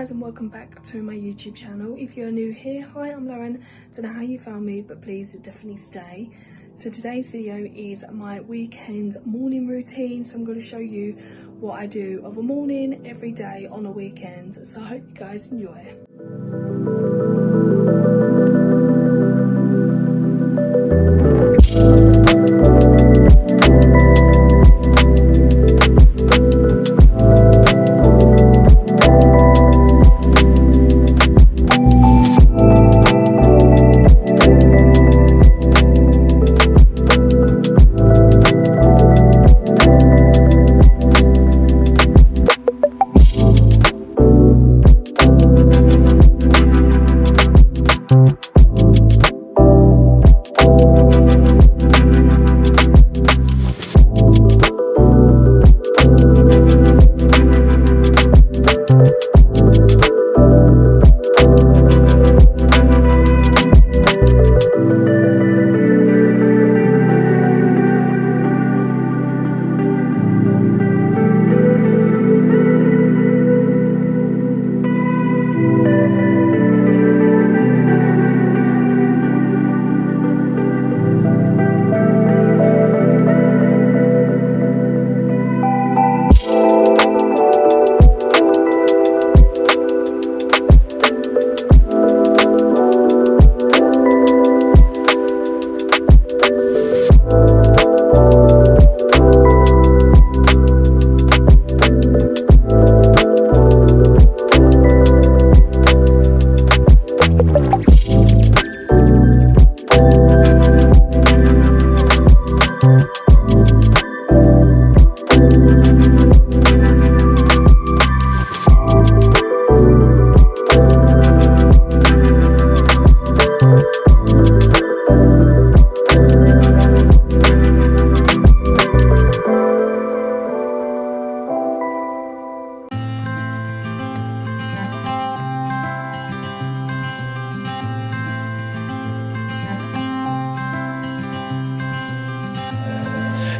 Guys, and welcome back to my YouTube channel. If you're new here, hi, I'm Lauren. Don't know how you found me, but please definitely stay. So today's video is my weekend morning routine. So I'm going to show you what I do of a morning every day on a weekend. So I hope you guys enjoy.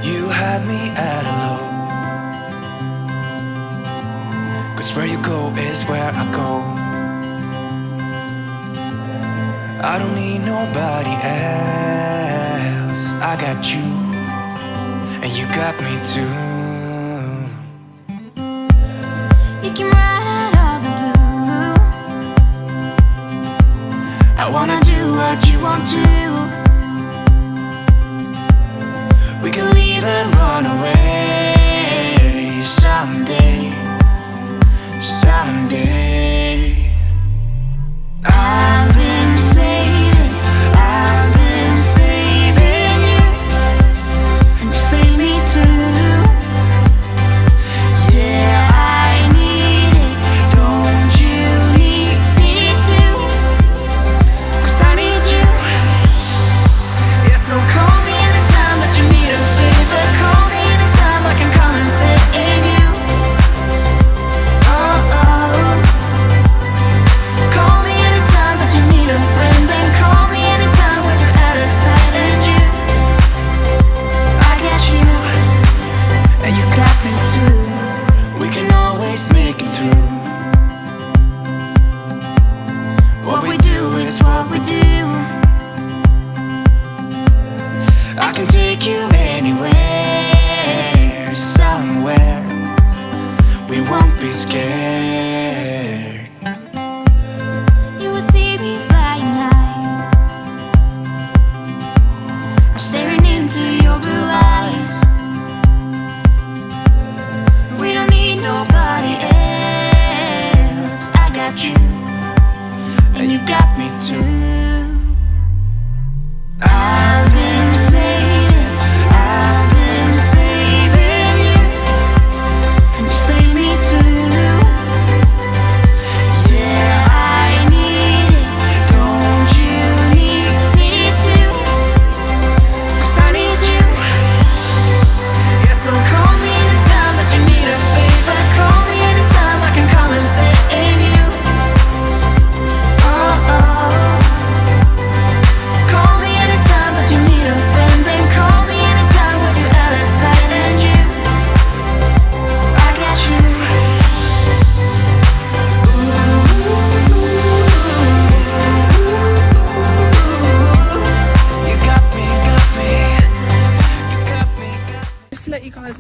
You had me at a low, 'cause where you go is where I go. I don't need nobody else. I got you, and you got me too. You can ride all the blue. I wanna do what you want to. We can leave and run away someday, someday. I've been saving you. You save me too. Yeah, I need it. Don't you need me too? 'Cause I need you. Yeah, so call me anytime that you need a favor. Call me anytime I can come and sit in you. Oh, oh.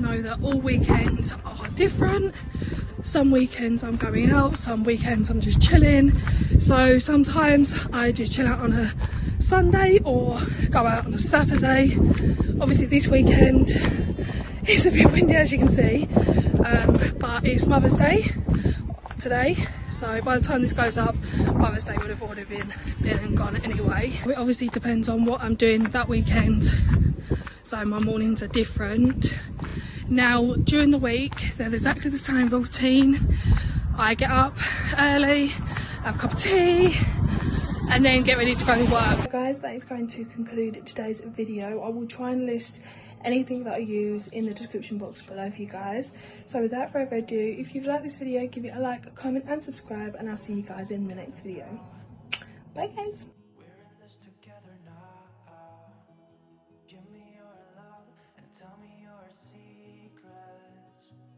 know that all weekends are different. Some weekends I'm going out, some weekends I'm just chilling. So sometimes I just chill out on a Sunday or go out on a Saturday. Obviously this weekend it's a bit windy, as you can see, but it's Mother's Day today, so by the time this goes up, Mother's Day would have already been and gone anyway. It obviously depends on what I'm doing that weekend, so my mornings are different. Now during the week they're exactly the same routine. I get up early, have a cup of tea, and then get ready to go to work. Guys, that is going to conclude today's video. I will try and list anything that I use in the description box below for you guys. So without further ado, if you've liked this video, give it a like, a comment and subscribe, and I'll see you guys in the next video. Bye guys.